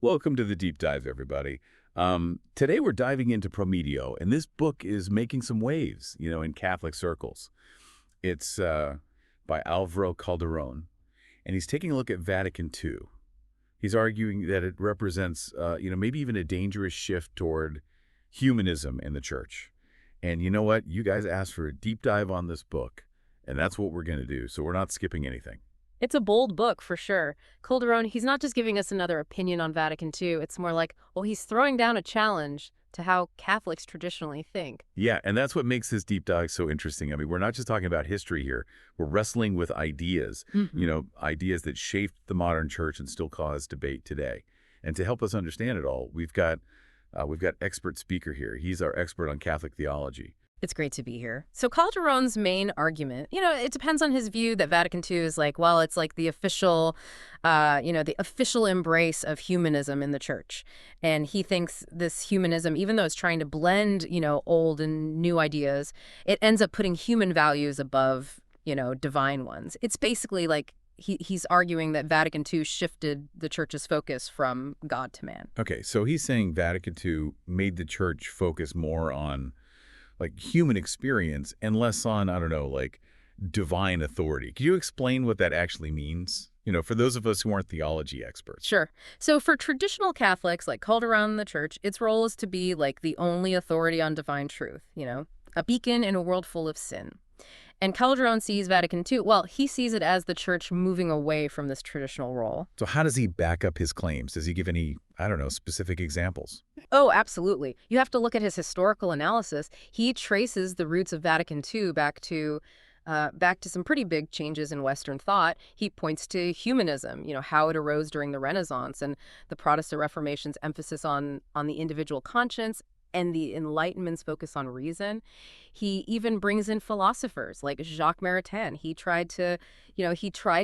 Welcome to the deep dive, everybody. Today we're diving into Prometheus, and this book is making some waves, in Catholic circles. It's by Álvaro Calderón, and he's taking a look at Vatican II. He's arguing that it represents, maybe even a dangerous shift toward humanism in the church. And you know what? You guys asked for a deep dive on this book, and that's what we're going to do, so we're not skipping anything. It's a bold book, for sure. Calderón, he's not just giving us another opinion on Vatican II. It's more like, well, he's throwing down a challenge to how Catholics traditionally think. Yeah, and that's what makes this deep dive so interesting. I mean, we're not just talking about history here. We're wrestling with ideas, ideas that shaped the modern church and still cause debate today. And to help us understand it all, we've got expert speaker here. He's our expert on Catholic theology. It's great to be here. So Calderón's main argument, it depends on his view that Vatican II is like, well, it's like the official embrace of humanism in the church. And he thinks this humanism, even though it's trying to blend, old and new ideas, it ends up putting human values above, divine ones. It's basically like he's arguing that Vatican II shifted the church's focus from God to man. Okay, so he's saying Vatican II made the church focus more on human experience and less on, I don't know, divine authority. Could you explain what that actually means? For those of us who aren't theology experts. Sure. So for traditional Catholics, like Calderón the church, its role is to be like the only authority on divine truth, a beacon in a world full of sin. And Calderón sees Vatican II, well, he sees it as the church moving away from this traditional role. So how does he back up his claims? Does he give any, I don't know, specific examples? Oh, absolutely. You have to look at his historical analysis. He traces the roots of Vatican II back to some pretty big changes in Western thought. He points to humanism, how it arose during the Renaissance and the Protestant Reformation's emphasis on the individual conscience and the Enlightenment's focus on reason. He even brings in philosophers like Jacques Maritain. He tried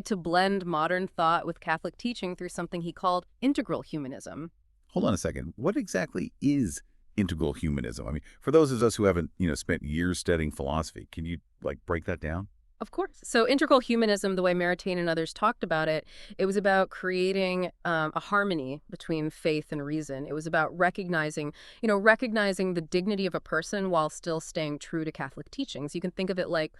to blend modern thought with Catholic teaching through something he called integral humanism. Hold on a second. What exactly is integral humanism? I mean, for those of us who haven't, spent years studying philosophy, can you break that down? Of course. So integral humanism, the way Maritain and others talked about it, it was about creating a harmony between faith and reason. It was about recognizing the dignity of a person while still staying true to Catholic teachings. You can think of it like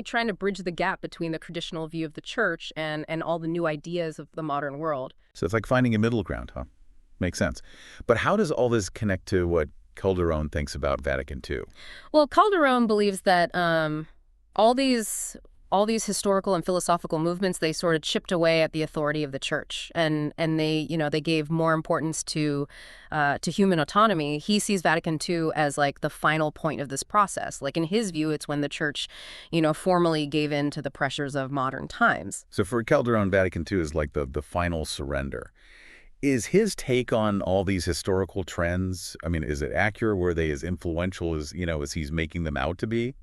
trying to bridge the gap between the traditional view of the church and all the new ideas of the modern world. So it's like finding a middle ground, huh? Makes sense. But how does all this connect to what Calderón thinks about Vatican II? Well, Calderón believes that all these historical and philosophical movements, they sort of chipped away at the authority of the church, and they gave more importance to human autonomy. He sees Vatican II as like the final point of this process. Like in his view, it's when the church, formally gave in to the pressures of modern times. So for Calderón, Vatican II is like the final surrender. Is his take on all these historical trends, I mean, is it accurate? Were they as influential as he's making them out to be?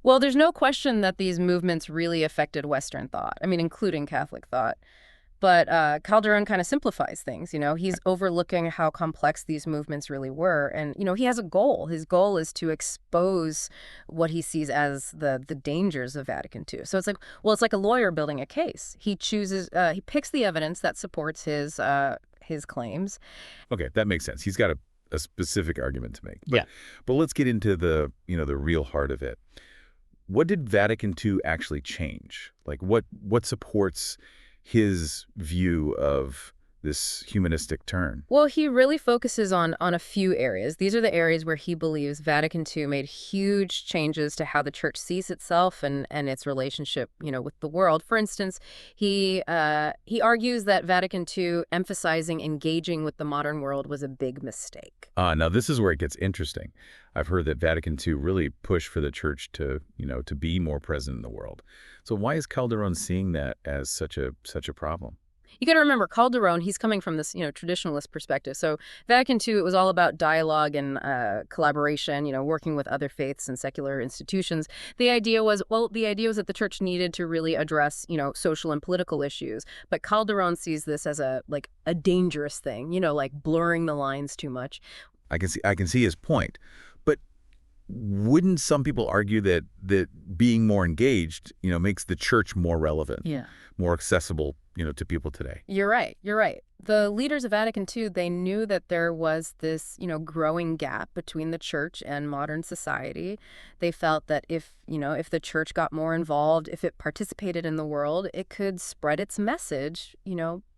Well, there's no question that these movements really affected Western thought, I mean, including Catholic thought. But Calderón kind of simplifies things, He's overlooking how complex these movements really were. And, he has a goal. His goal is to expose what he sees as the dangers of Vatican II. So it's like a lawyer building a case. He picks the evidence that supports his claims. Okay, that makes sense. He's got a specific argument to make. Yeah. But let's get into the real heart of it. What did Vatican II actually change? What supports his view of this humanistic turn? Well, he really focuses on a few areas. These are the areas where he believes Vatican II made huge changes to how the church sees itself and its relationship, with the world. For instance, he argues that Vatican II emphasizing engaging with the modern world was a big mistake. Now this is where it gets interesting. I've heard that Vatican II really pushed for the church to be more present in the world. So why is Calderón seeing that as such a problem? You got to remember, Calderón, he's coming from this, traditionalist perspective. So Vatican II, it was all about dialogue and collaboration, working with other faiths and secular institutions. The idea was that the church needed to really address, social and political issues. But Calderón sees this as a dangerous thing, blurring the lines too much. I can see his point. But wouldn't some people argue that being more engaged, makes the church more relevant, Yeah. more accessible, to people today? You're right. You're right. The leaders of Vatican II, they knew that there was this, growing gap between the church and modern society. They felt that if the church got more involved, if it participated in the world, it could spread its message,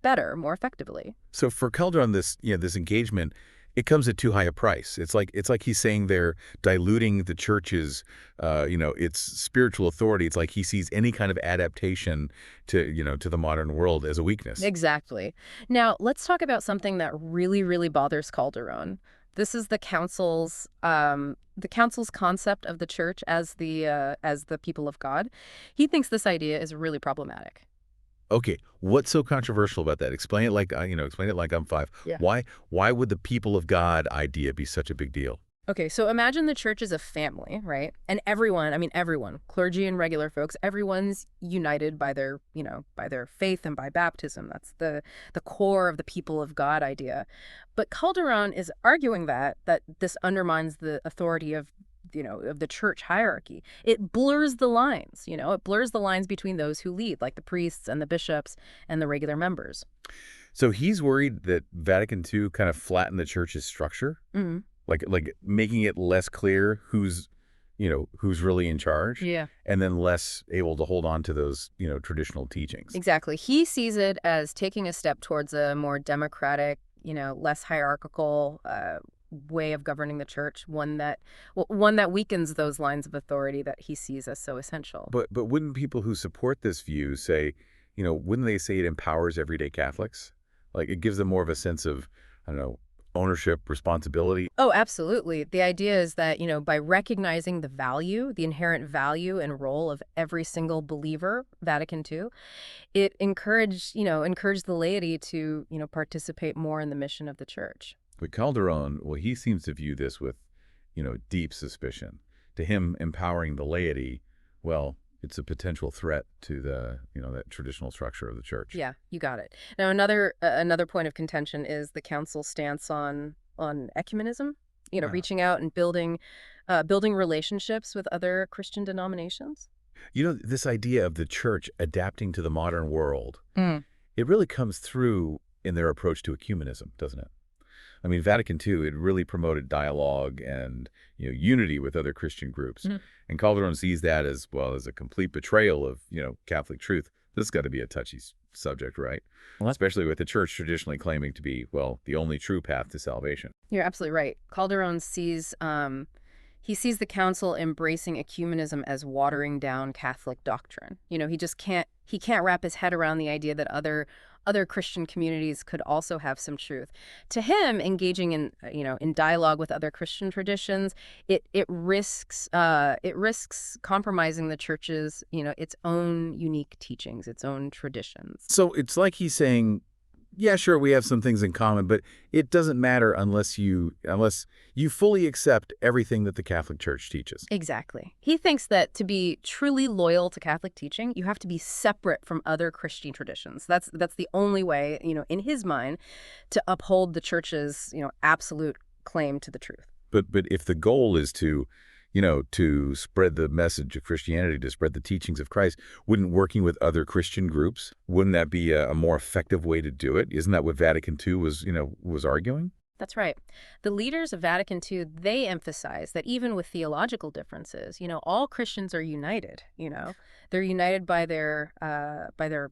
better, more effectively. So for Calderon, this engagement, it comes at too high a price. It's like he's saying they're diluting the church's, its spiritual authority. It's like he sees any kind of adaptation to the modern world as a weakness. Exactly. Now, let's talk about something that really, really bothers Calderon. This is the council's concept of the church as the people of God. He thinks this idea is really problematic. Okay, what's so controversial about that? Explain it like I'm five. Yeah. Why would the people of God idea be such a big deal? Okay, so imagine the church is a family, right? And everyone, clergy and regular folks, everyone's united by their faith and by baptism. That's the core of the people of God idea. But Calderon is arguing that this undermines the authority of the church hierarchy. It blurs the lines, it blurs the lines between those who lead, like the priests and the bishops and the regular members. So he's worried that Vatican II kind of flattened the church's structure, Hmm. like making it less clear who's really in charge, Yeah. and then less able to hold on to those, traditional teachings. Exactly. He sees it as taking a step towards a more democratic, less hierarchical way of governing the church, one that weakens those lines of authority that he sees as so essential. But wouldn't people who support this view say, wouldn't they say it empowers everyday Catholics? Like it gives them more of a sense of, I don't know, ownership, responsibility. Oh, absolutely. The idea is that, by recognizing the inherent value and role of every single believer, Vatican II, it encouraged the laity to, participate more in the mission of the church. But Calderon, well, he seems to view this with, deep suspicion. To him, empowering the laity, well, it's a potential threat to that traditional structure of the church. Yeah, you got it. Now, another point of contention is the council's stance on ecumenism, Wow. reaching out and building relationships with other Christian denominations. This idea of the church adapting to the modern world, Mm. it really comes through in their approach to ecumenism, doesn't it? I mean, Vatican II, it really promoted dialogue and unity with other Christian groups. Mhm. And Calderon sees that as, well, as a complete betrayal of Catholic truth. This has got to be a touchy subject, right? Well, Especially with the church traditionally claiming to be, well, the only true path to salvation. You're absolutely right. Calderon sees the council embracing ecumenism as watering down Catholic doctrine. He can't wrap his head around the idea that other Christian communities could also have some truth. To him, engaging in dialogue with other Christian traditions, it risks compromising the church's, its own unique teachings, its own traditions. So it's like he's saying, yeah, sure, we have some things in common, but it doesn't matter unless you fully accept everything that the Catholic Church teaches. Exactly. He thinks that to be truly loyal to Catholic teaching, you have to be separate from other Christian traditions. That's the only way, in his mind, to uphold the church's, absolute claim to the truth. But if the goal is to spread the message of Christianity, to spread the teachings of Christ, wouldn't working with other Christian groups, wouldn't that be a more effective way to do it? Isn't that what Vatican II was arguing? That's right. The leaders of Vatican II, they emphasize that even with theological differences, all Christians are united, They're united by their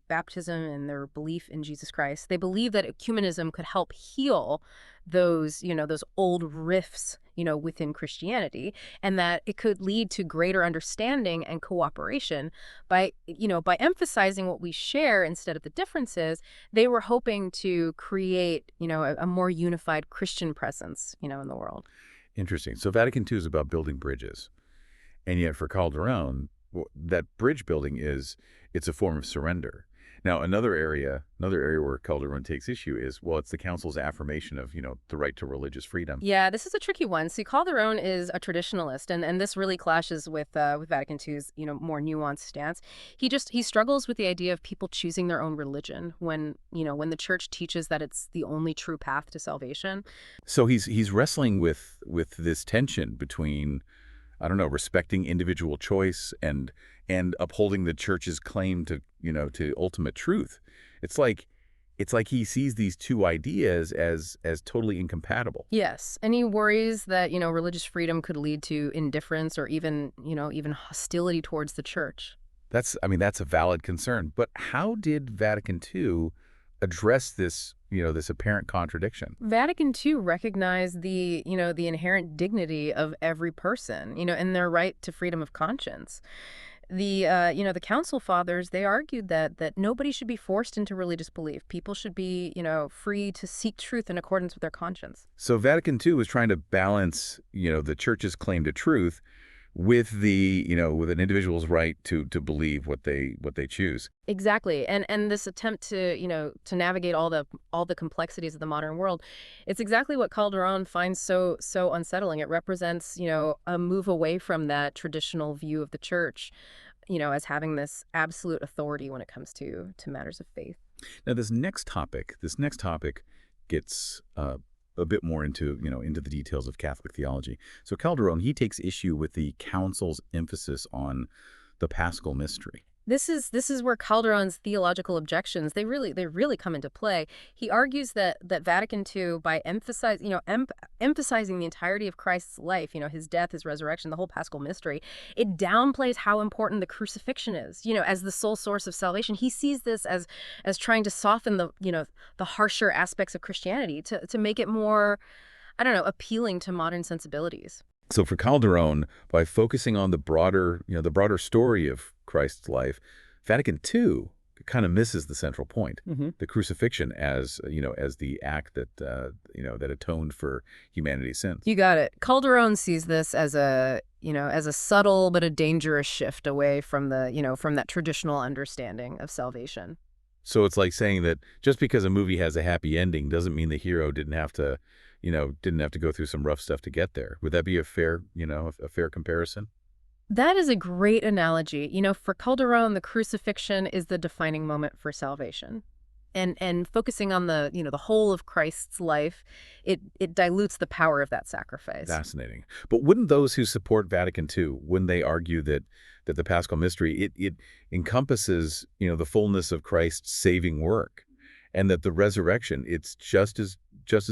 baptism and their belief in Jesus Christ. They believe that ecumenism could help heal those old rifts, within Christianity, and that it could lead to greater understanding and cooperation by emphasizing what we share instead of the differences. They were hoping to create, a more unified Christian presence, in the world. Interesting. So Vatican II is about building bridges. And yet for Calderon, that bridge building it's a form of surrender. Now, another area where Calderon takes issue is, well, it's the council's affirmation of, the right to religious freedom. Yeah, this is a tricky one. See, Calderon is a traditionalist, and this really clashes with Vatican II's, more nuanced stance. He struggles with the idea of people choosing their own religion when the church teaches that it's the only true path to salvation. So he's wrestling with this tension between I don't know, respecting individual choice and upholding the church's claim to, to ultimate truth. It's like he sees these two ideas as totally incompatible. Yes, and he worries that, religious freedom could lead to indifference or even hostility towards the church. That's a valid concern. But how did Vatican II address this, this apparent contradiction? Vatican II recognized the inherent dignity of every person, and their right to freedom of conscience. The Council Fathers, they argued that nobody should be forced into religious belief. People should be, free to seek truth in accordance with their conscience. So Vatican II was trying to balance, the church's claim to truth with with an individual's right to believe what they choose. Exactly. And this attempt to navigate all the complexities of the modern world, it's exactly what Calderón finds so unsettling. It represents, a move away from that traditional view of the church, as having this absolute authority when it comes to matters of faith. Now, this next topic gets a bit more into the details of Catholic theology. So Calderón, he takes issue with the Council's emphasis on the Paschal mystery. This is where Calderón's theological objections they really come into play. He argues that Vatican II, by emphasizing the entirety of Christ's life, his death, his resurrection, the whole Paschal mystery, it downplays how important the crucifixion is, as the sole source of salvation. He sees this as trying to soften the harsher aspects of Christianity to make it more, I don't know, appealing to modern sensibilities. So for Calderón, by focusing on the broader story of Christ's life, Vatican II kind of misses the central point, the crucifixion as the act that atoned for humanity's sins. You got it. Calderón sees this as a subtle but a dangerous shift away from from that traditional understanding of salvation. So it's like saying that just because a movie has a happy ending doesn't mean the hero didn't have to go through some rough stuff to get there. Would that be a fair comparison? That is a great analogy. For Calderón, the crucifixion is the defining moment for salvation. And focusing on the whole of Christ's life, it dilutes the power of that sacrifice. Fascinating. But wouldn't those who support Vatican II, wouldn't they argue that the Paschal mystery, it encompasses, the fullness of Christ's saving work, and that the resurrection, it's just as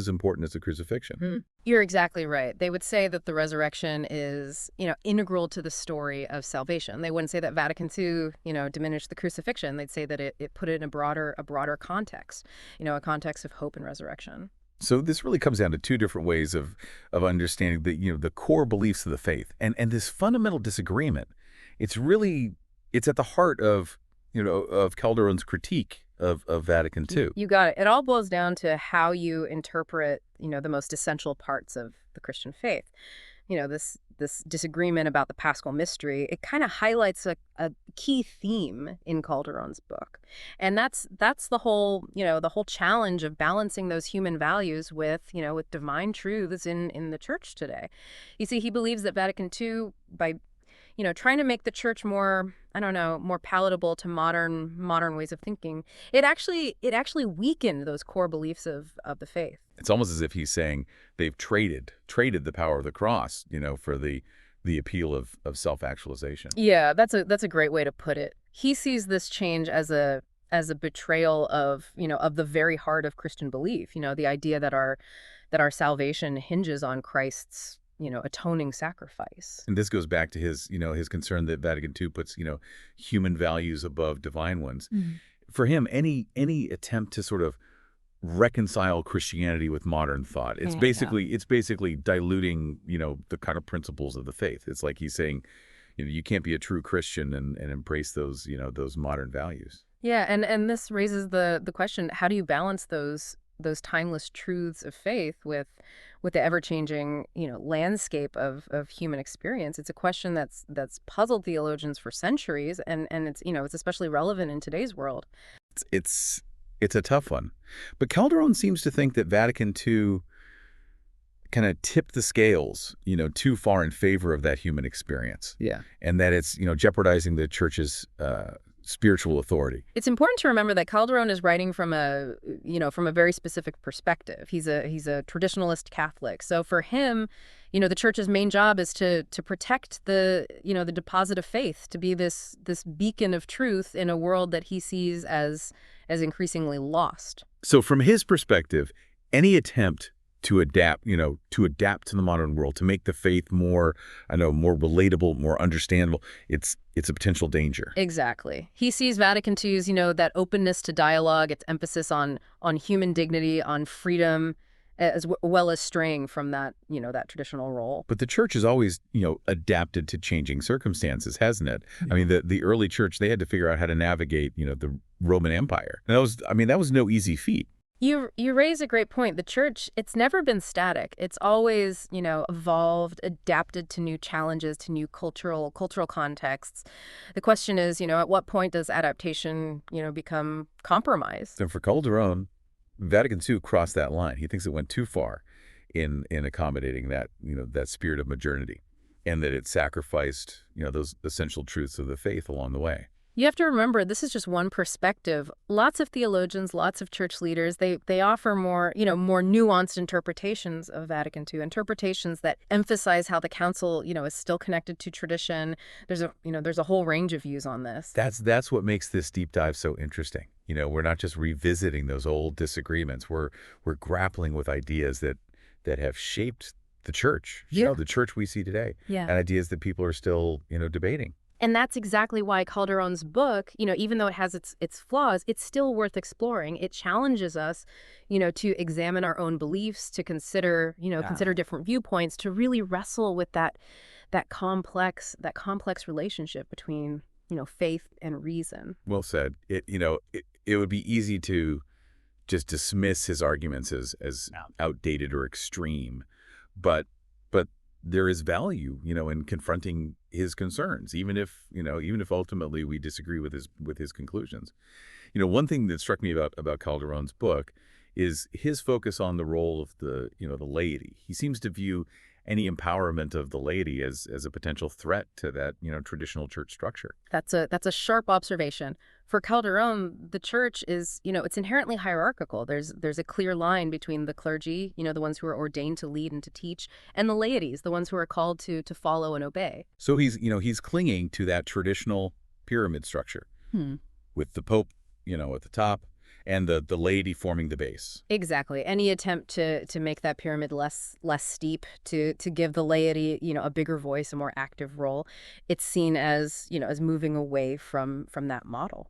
important as the crucifixion? You're exactly right. They would say that the resurrection is, integral to the story of salvation. They wouldn't say that Vatican II, diminished the crucifixion. They'd say that it put it in a broader context, a context of hope and resurrection. So this really comes down to two different ways of understanding the core beliefs of the faith, and this fundamental disagreement. It's at the heart of Calderón's critique of Vatican II. You got it. It all boils down to how you interpret, the most essential parts of the Christian faith. This disagreement about the Paschal mystery, it kind of highlights a key theme in Calderón's book. And that's the whole challenge of balancing those human values with divine truths in the church today. You see, he believes that Vatican II, by trying to make the church more, more palatable to modern ways of thinking, it actually weakened those core beliefs of the faith. It's almost as if he's saying they've traded the power of the cross, for the appeal of self-actualization. Yeah, that's a great way to put it. He sees this change as a betrayal of the very heart of Christian belief. The idea that our salvation hinges on Christ's atoning sacrifice. And this goes back to his concern that Vatican II puts, human values above divine ones. For him, any attempt to sort of reconcile Christianity with modern thought, it's basically diluting, the kind of principles of the faith. It's like he's saying, you can't be a true Christian and embrace those, those modern values. Yeah, and this raises the question, how do you balance those timeless truths of faith with the ever-changing landscape of human experience? It's a question that's puzzled theologians for centuries, and it's it's especially relevant in today's world. It's a tough one, but Calderón seems to think that Vatican II kind of tipped the scales too far in favor of that human experience. Yeah, and that it's jeopardizing the church's spiritual authority. It's important to remember that Calderón is writing from a, from a very specific perspective. He's a traditionalist Catholic. So for him, the church's main job is to protect the deposit of faith, to be this beacon of truth in a world that he sees as increasingly lost. So from his perspective, any attempt to adapt to the modern world, to make the faith more relatable, more understandable, it's a potential danger. Exactly. He sees Vatican II's, that openness to dialogue, its emphasis on human dignity, on freedom, as well as straying from that traditional role. But the church has always, adapted to changing circumstances, hasn't it? Yeah. I mean, the early church, they had to figure out how to navigate, the Roman Empire. And that was no easy feat. You raise a great point. The church, it's never been static. It's always, evolved, adapted to new challenges, to new cultural contexts. The question is, at what point does adaptation, become compromised? And for Calderón, Vatican II crossed that line. He thinks it went too far in accommodating that, that spirit of modernity, and that it sacrificed, those essential truths of the faith along the way. You have to remember, this is just one perspective. Lots of theologians, lots of church leaders, they offer more nuanced interpretations of Vatican II, interpretations that emphasize how the council, is still connected to tradition. There's a whole range of views on this. That's what makes this deep dive so interesting. We're not just revisiting those old disagreements. We're grappling with ideas that have shaped the church, the church we see today, and ideas that people are still, debating. And that's exactly why Calderón's book, even though it has its flaws, it's still worth exploring. It challenges us, to examine our own beliefs, to consider different viewpoints, to really wrestle with that complex relationship between, faith and reason. Well said. It would be easy to just dismiss his arguments as outdated or extreme, but there is value, in confronting his concerns, even if ultimately we disagree with his conclusions. One thing that struck me about Calderón's book is his focus on the role of the laity. He seems to view any empowerment of the laity as a potential threat to that, traditional church structure. That's a sharp observation. For Calderón, the church is, it's inherently hierarchical. There's a clear line between the clergy, the ones who are ordained to lead and to teach, and the laities, the ones who are called to follow and obey. So he's clinging to that traditional pyramid structure with the Pope, at the top, and the laity forming the base. Exactly. Any attempt to make that pyramid less steep, to give the laity, a bigger voice, a more active role, it's seen as, as moving away from that model.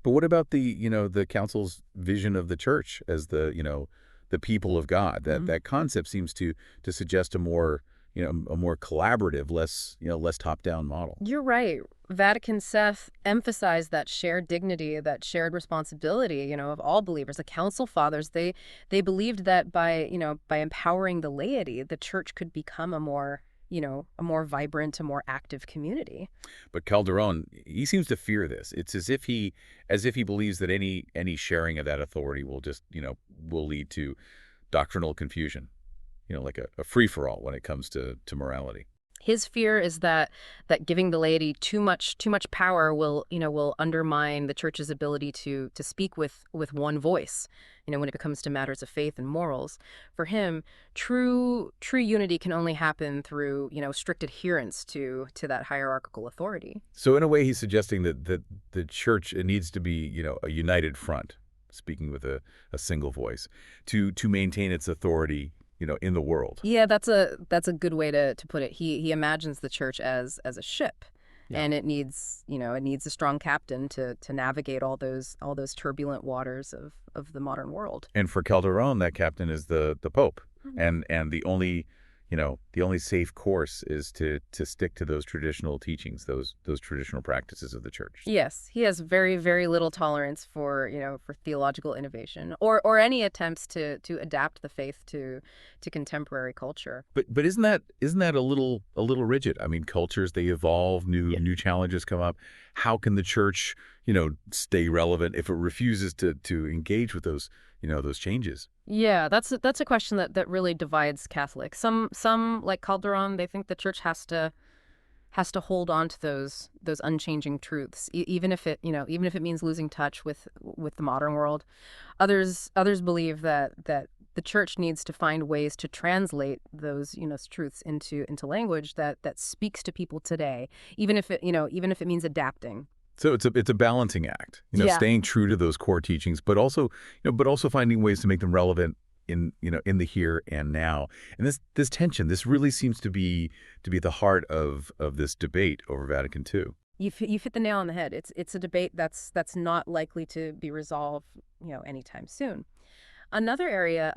But what about the council's vision of the church as the people of God? That concept seems to suggest a more collaborative, less top-down model. You're right. Vatican II emphasized that shared dignity, that shared responsibility, of all believers. The Council Fathers, they believed that by empowering the laity, the church could become a more vibrant, a more active community. But Calderón, he seems to fear this. It's as if he believes that any sharing of that authority will just, will lead to doctrinal confusion. Like a free-for-all when it comes to morality. His fear is that giving the laity too much power will undermine the church's ability to speak with one voice, when it comes to matters of faith and morals. For him, true unity can only happen through, strict adherence to that hierarchical authority. So in a way, he's suggesting that the church, it needs to be, a united front, speaking with a single voice, to maintain its authority in the world. Yeah, that's a good way to put it. He imagines the church as a ship, and it needs a strong captain to navigate all those turbulent waters of the modern world. And for Calderón, that captain is the Pope, and the only safe course is to stick to those traditional teachings, those traditional practices of the church. Yes, he has very, very little tolerance for theological innovation or any attempts to adapt the faith to contemporary culture. But isn't that a little rigid? I mean, cultures, they evolve, new challenges come up. How can the church, stay relevant if it refuses to engage with those changes? Yeah, that's a question that really divides Catholics. Some like Calderón, they think the church has to hold on to those unchanging truths, even if it means losing touch with the modern world. Others believe that the church needs to find ways to translate those truths into language that speaks to people today, even if it means adapting. So it's a balancing act, Yeah. staying true to those core teachings, but also finding ways to make them relevant in the here and now. And this tension, this really seems to be the heart of this debate over Vatican II. You've hit the nail on the head. It's a debate that's not likely to be resolved, anytime soon. Another area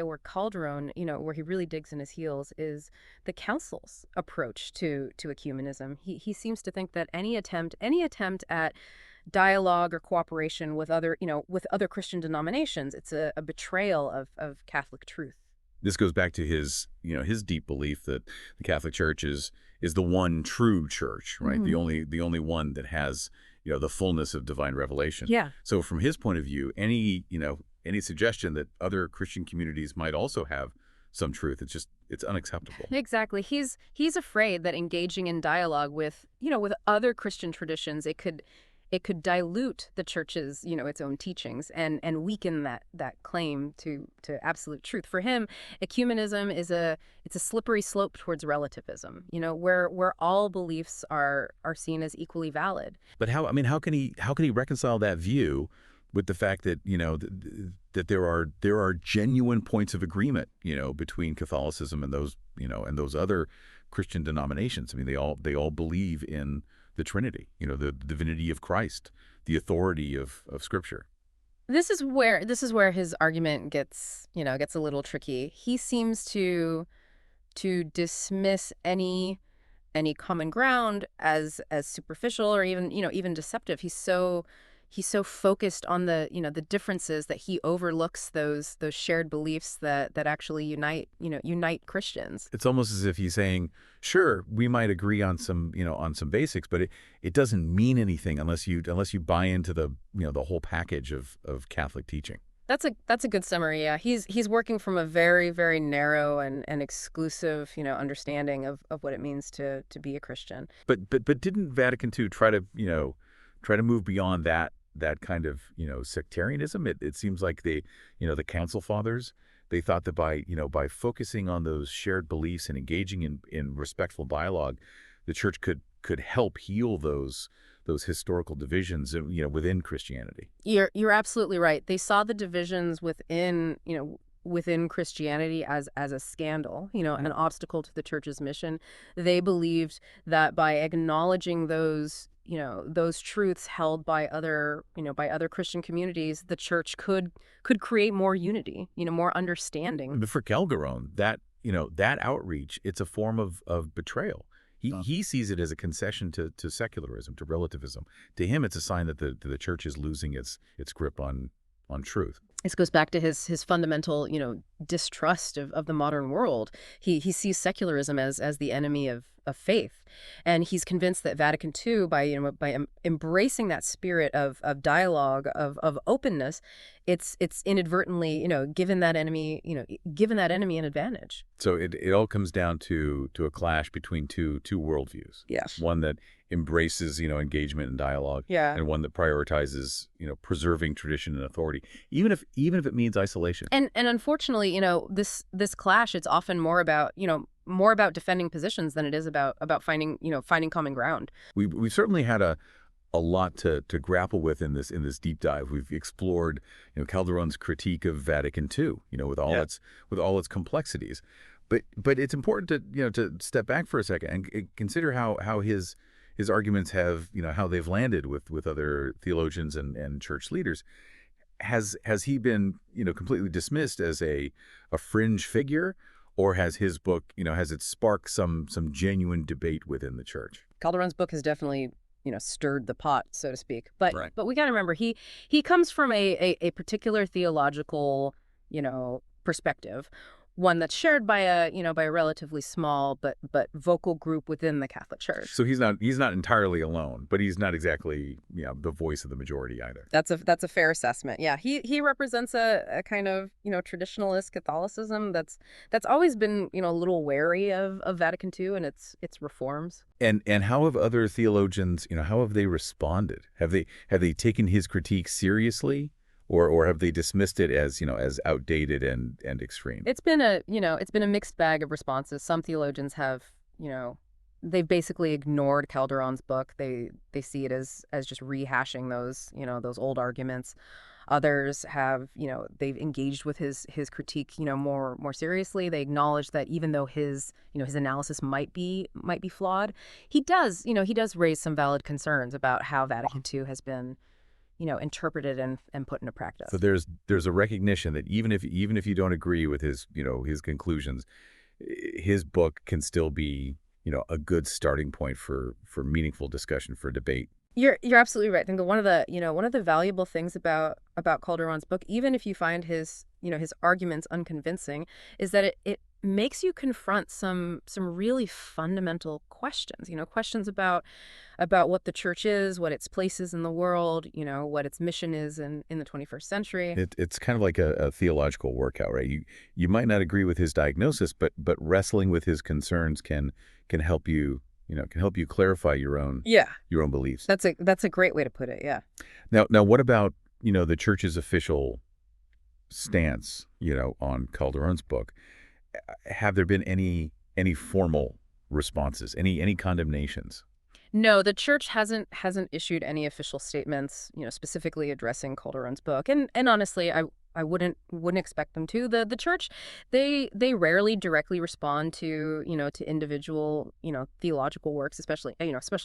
where Calderón, where he really digs in his heels, is the council's approach to ecumenism. He seems to think that any attempt at dialogue or cooperation with other Christian denominations, it's a betrayal of Catholic truth. This goes back to his deep belief that the Catholic Church is the one true church, right? Mm-hmm. The only one that has the fullness of divine revelation. Yeah. So from his point of view, any suggestion that other Christian communities might also have some truth, it's unacceptable. Exactly. He's afraid that engaging in dialogue with other Christian traditions, it could dilute the church's, its own teachings and weaken that claim to absolute truth. For him, ecumenism is a slippery slope towards relativism, where all beliefs are seen as equally valid. But how can he reconcile that view with the fact that that there are genuine points of agreement between Catholicism and those other Christian denominations? I mean, they all believe in the Trinity, the divinity of Christ, the authority of Scripture. This is where his argument gets a little tricky. He seems to dismiss any common ground as superficial or even deceptive. He's so focused on the differences that he overlooks those shared beliefs that actually unite Christians. It's almost as if he's saying, sure, we might agree on some basics, but it doesn't mean anything unless you buy into the the whole package of Catholic teaching. That's a good summary. Yeah, he's working from a very, very narrow and exclusive understanding of what it means to be a Christian. But didn't Vatican II try to move beyond that kind of sectarianism? It seems like the Council Fathers, they thought that by focusing on those shared beliefs and engaging in respectful dialogue, the church could help heal those historical divisions within Christianity. You're absolutely right. They saw the divisions within Christianity as a scandal, an obstacle to the church's mission. They believed that by acknowledging those truths held by other Christian communities, the church could create more unity, more understanding. But for Calderón, that outreach, it's a form of betrayal. He sees it as a concession to secularism, to relativism. To him, it's a sign that the church is losing its grip on truth. This goes back to his fundamental, distrust of the modern world. He sees secularism as the enemy of faith, and he's convinced that Vatican II, by embracing that spirit of dialogue, of openness, it's inadvertently given that enemy an advantage. So it all comes down to a clash between two worldviews. Yes. One that embraces engagement and dialogue, Yeah. and one that prioritizes preserving tradition and authority, even if it means isolation. And unfortunately, this clash, it's often more about defending positions than it is about finding common ground. We've certainly had a lot to grapple with in this deep dive. We've explored Calderón's critique of Vatican II, with all its complexities. But it's important to step back for a second and consider how his arguments have how they've landed with other theologians and church leaders. Has he been completely dismissed as a fringe figure, or has his book has it sparked some genuine debate within the church? Calderón's book has definitely stirred the pot, so to speak. But Right. but we got to remember he comes from a particular theological perspective, one that's shared by a relatively small but vocal group within the Catholic Church. So he's not entirely alone, but he's not exactly, the voice of the majority either. That's a fair assessment. Yeah, he represents a kind of traditionalist Catholicism that's always been a little wary of Vatican II and its reforms. And how have other theologians, how have they responded? Have they taken his critique seriously? Or have they dismissed it as, as outdated and extreme? It's been a mixed bag of responses. Some theologians have, they've basically ignored Calderon's book. They see it as just rehashing those old arguments. Others have, they've engaged with his critique, more seriously. They acknowledge that even though his analysis might be flawed, he does raise some valid concerns about how Vatican II has been interpreted and put into practice. So there's a recognition that even if you don't agree with his his conclusions, his book can still be a good starting point for meaningful discussion, for debate. You're absolutely right. I think that one of the valuable things about Calderon's book, even if you find his arguments unconvincing, is that it makes you confront some really fundamental questions. Questions about what the church is, what its place is in the world, what its mission is in the 21st century. It's kind of like a theological workout, right? You might not agree with his diagnosis, but wrestling with his concerns can help you clarify your own beliefs. That's a great way to put it. Yeah. Now what about the church's official stance on Calderon's book? Have there been any formal responses, any condemnations? No, the church hasn't issued any official statements, specifically addressing Calderon's book. And honestly, I wouldn't expect them to. The church, they rarely directly respond to to individual theological works, especially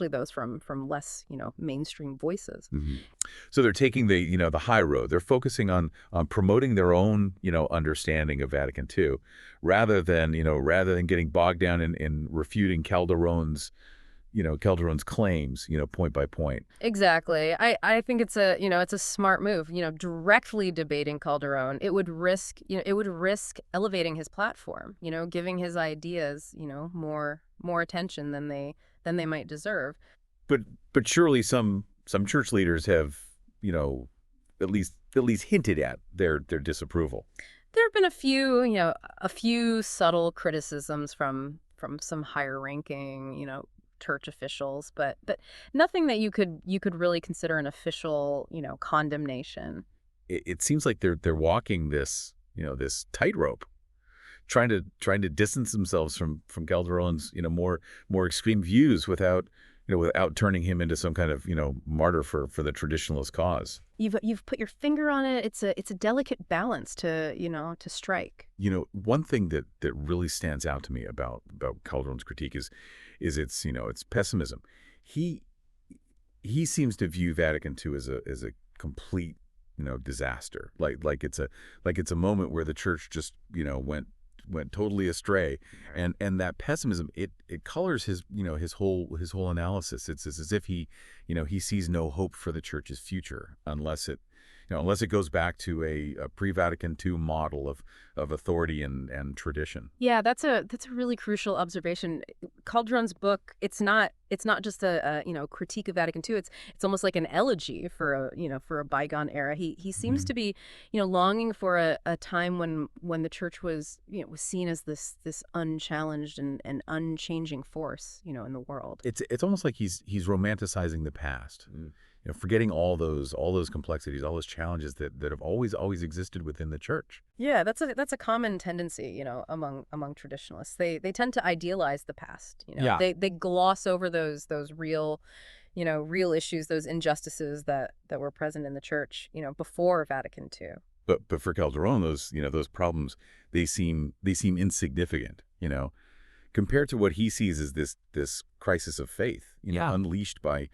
those from less mainstream voices. Mm-hmm. So they're taking the high road. They're focusing on promoting their own understanding of Vatican II, rather than getting bogged down in refuting Calderon's claims, point by point. Exactly. I think it's a smart move. Directly debating Calderon, it would risk elevating his platform, giving his ideas, more attention than they might deserve. But surely some church leaders have, at least hinted at their disapproval. There have been a few subtle criticisms from some higher ranking, church officials, but nothing that you could really consider an official, condemnation. It seems like they're walking this, this tightrope, trying to distance themselves from Calderon's, more extreme views without turning him into some kind of, martyr for the traditionalist cause. You've put your finger on it. It's a delicate balance to strike. One thing that really stands out to me about Calderon's critique is its pessimism. He seems to view Vatican II as a complete disaster. Like it's a moment where the church just went totally astray, and that pessimism it colors his his whole analysis. It's as if he sees no hope for the church's future unless it goes back to a pre-Vatican II model of authority and tradition. Yeah, that's a really crucial observation. Calderon's book, it's not just a critique of Vatican II. It's almost like an elegy for a bygone era. He seems to be longing for a time when the church was was seen as this unchallenged and unchanging force in the world. It's almost like he's romanticizing the past. Forgetting all those complexities, all those challenges that have always existed within the church. Yeah, that's a common tendency, among traditionalists. They tend to idealize the past. Yeah. They gloss over those real issues, those injustices that were present in the church, before Vatican II. But for Calderon, those problems, they seem insignificant, compared to what he sees as this crisis of faith, unleashed by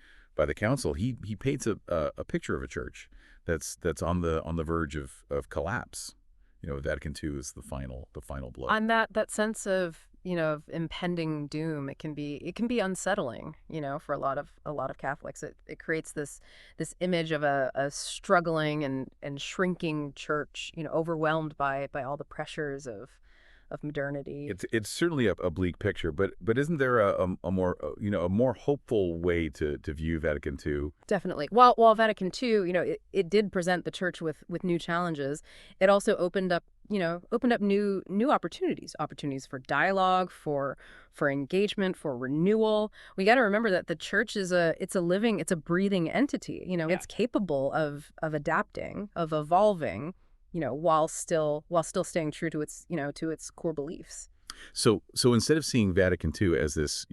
the council. He paints a picture of a church that's on the verge of collapse. Vatican II is the final blow. On that sense of of impending doom, it can be unsettling. For a lot of Catholics, it creates this image of a struggling and shrinking church. Overwhelmed by all the pressures of modernity. It's certainly a bleak picture, but isn't there a more a more hopeful way to view Vatican II? Definitely. While Vatican II, it did present the church with new challenges, it also opened up, new opportunities for dialogue, for engagement, for renewal. We got to remember that the church is it's a breathing entity. It's capable of adapting, of evolving, while still staying true to its core beliefs. So instead of seeing Vatican II as this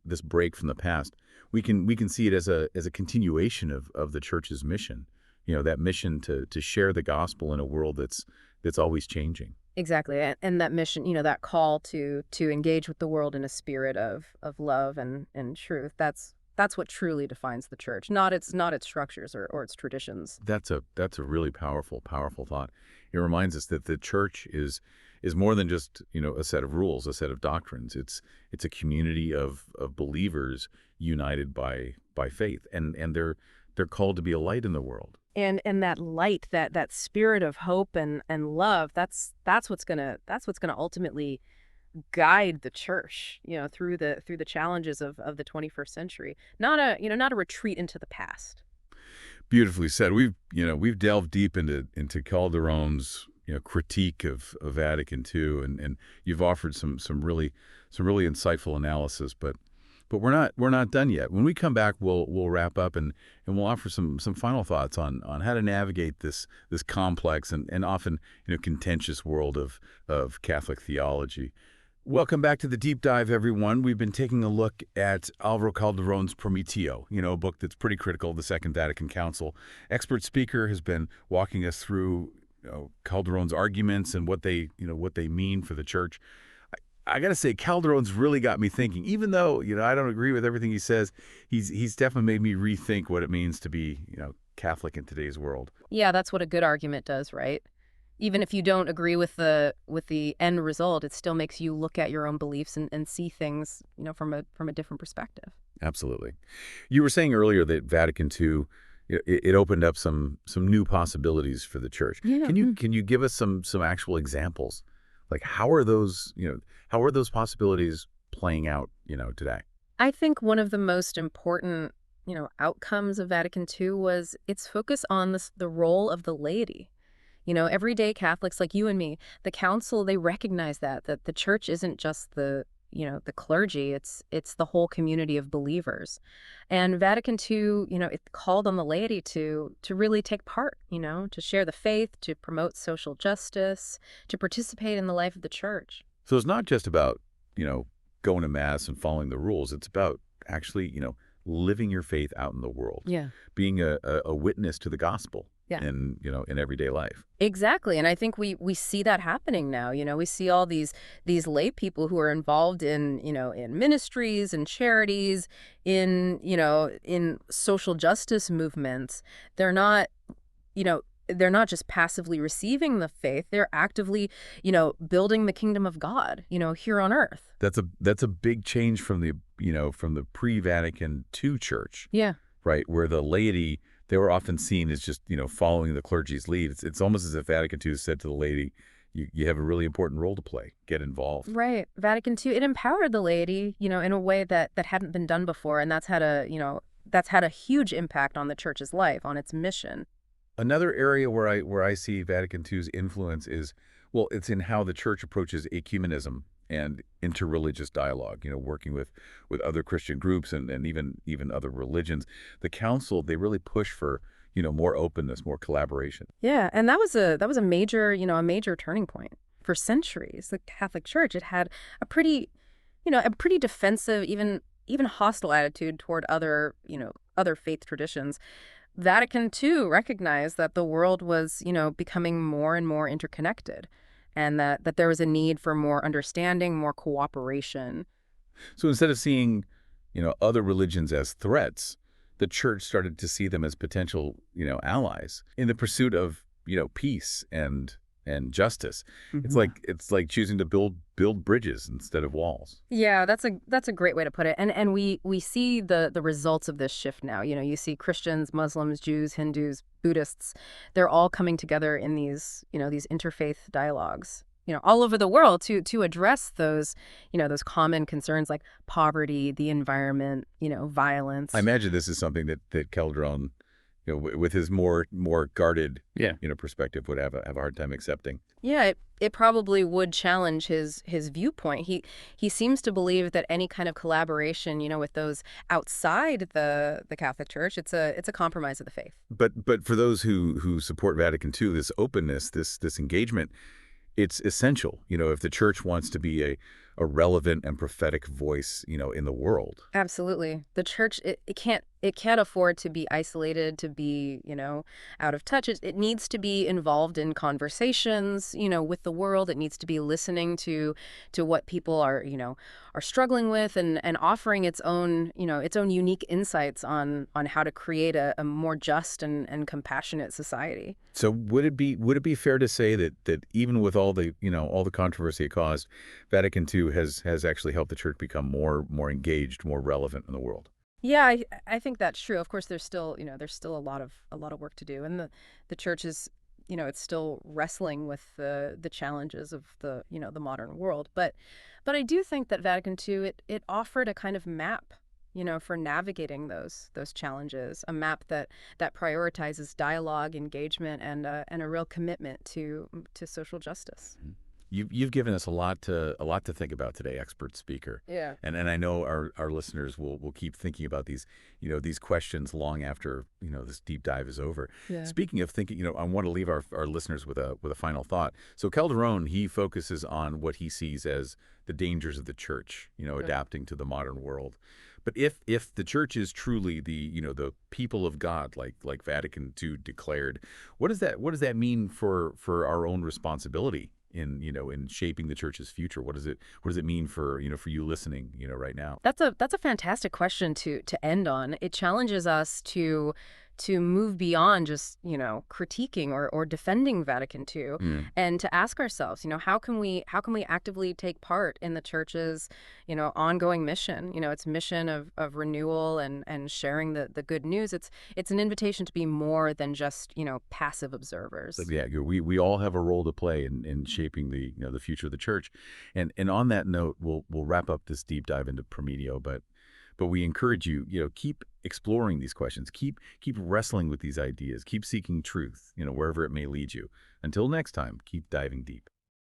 this break from the past, we can see it as a continuation of the church's mission. That mission to share the gospel in a world that's always changing. Exactly. And that mission, that call to engage with the world in a spirit of love and truth. That's what truly defines the church, not its structures or its traditions. That's a really powerful thought. It reminds us that the church is more than just a set of rules, a set of doctrines. It's a community of believers united by faith, and they're called to be a light in the world. And that light, that spirit of hope and love, that's what's gonna ultimately guide the church, through the challenges of the 21st century. Not a retreat into the past. Beautifully said. We've delved deep into Calderon's critique of Vatican II, and you've offered some really insightful analysis, but we're not done yet. When we come back, we'll wrap up and we'll offer some final thoughts on how to navigate this complex and often contentious world of Catholic theology. Welcome back to the Deep Dive, everyone. We've been taking a look at Álvaro Calderón's Prometheus, a book that's pretty critical of the Second Vatican Council. Expert speaker has been walking us through Calderón's arguments and what they mean for the church. I got to say, Calderón's really got me thinking. Even though I don't agree with everything he says, he's definitely made me rethink what it means to be Catholic in today's world. Yeah, that's what a good argument does, right? Even if you don't agree with the end result, it still makes you look at your own beliefs and see things from a different perspective. Absolutely. You were saying earlier that Vatican II, it opened up some new possibilities for the church. Yeah. Can you give us some actual examples? Like how are those possibilities playing out today? I think one of the most important outcomes of Vatican II was its focus on the role of the laity. Everyday Catholics like you and me, the council, they recognize that the church isn't just the clergy, it's the whole community of believers. And Vatican II, it called on the laity to really take part, to share the faith, to promote social justice, to participate in the life of the church. So it's not just about, going to mass and following the rules. It's about actually, living your faith out in the world. Yeah. Being a witness to the gospel. Yeah. in everyday life. Exactly. And I think we see that happening now. We see all these lay people who are involved in ministries and charities, in social justice movements. They're not just passively receiving the faith. They're actively, building the kingdom of God, here on earth. That's a big change from the pre-Vatican II church. Yeah. Right, where the laity, they were often seen as just, following the clergy's lead. It's almost as if Vatican II said to the laity, you have a really important role to play. Get involved. Right. Vatican II, it empowered the laity, in a way that hadn't been done before. And that's had a huge impact on the church's life, on its mission. Another area where I see Vatican II's influence is, well, it's in how the church approaches ecumenism and interreligious dialogue, working with other Christian groups and even other religions. The council, they really push for, more openness, more collaboration. Yeah, and that was a major, a major turning point. For centuries, the Catholic Church, it had a pretty defensive, even hostile attitude toward other faith traditions. Vatican II recognized that the world was, becoming more and more interconnected, and that there was a need for more understanding, more cooperation. So instead of seeing, other religions as threats, the church started to see them as potential, allies in the pursuit of, peace and justice. Mm-hmm. It's like choosing to build bridges instead of walls. Yeah, that's a great way to put it. And we see the results of this shift now. You see Christians, Muslims, Jews, Hindus, Buddhists, they're all coming together in these interfaith dialogues. all over the world to address those, those common concerns like poverty, the environment, I violence. imagine this is something that Calderon, with his more guarded, Yeah. Perspective would have a hard time accepting. Yeah, it probably would challenge his viewpoint. He seems to believe that any kind of collaboration, with those outside the Catholic Church, it's a compromise of the faith. But for those who support Vatican II, this openness, this engagement, it's essential, if the church wants to be a relevant and prophetic voice, in the world. Absolutely. The church, it can't afford to be isolated, to be, out of touch. It needs to be involved in conversations, with the world. It needs to be listening to what people are struggling with and offering its own unique insights on how to create a more just and compassionate society. So would it be fair to say that even with all the controversy it caused, Vatican II has actually helped the church become more engaged, more relevant in the world? Yeah, I think that's true. Of course, there's still a lot of work to do, and the church is, it's still wrestling with the challenges of the modern world. But I do think that Vatican II it offered a kind of map, for navigating those challenges, a map that prioritizes dialogue, engagement, and a real commitment to social justice. You've given us a lot to think about today, expert speaker. Yeah. And I know our listeners will keep thinking about these questions long after, this deep dive is over. Yeah. Speaking of thinking, I want to leave our listeners with a final thought. So Calderon, he focuses on what he sees as the dangers of the church, adapting to the modern world. But if the church is truly the people of God, like Vatican II declared, what does that mean for our own responsibility in shaping the church's future? What does it mean for you listening, right now? That's a fantastic question to end on. It challenges us to move beyond just, critiquing or defending Vatican II, and to ask ourselves, how can we actively take part in the church's, ongoing mission, its mission of renewal and sharing the good news. It's an invitation to be more than just, passive observers. But yeah, we all have a role to play in shaping the future of the church. And on that note, we'll wrap up this deep dive into Prometheus, but we encourage you, keep exploring these questions, keep wrestling with these ideas, keep seeking truth, wherever it may lead you. Until next time, keep diving deep.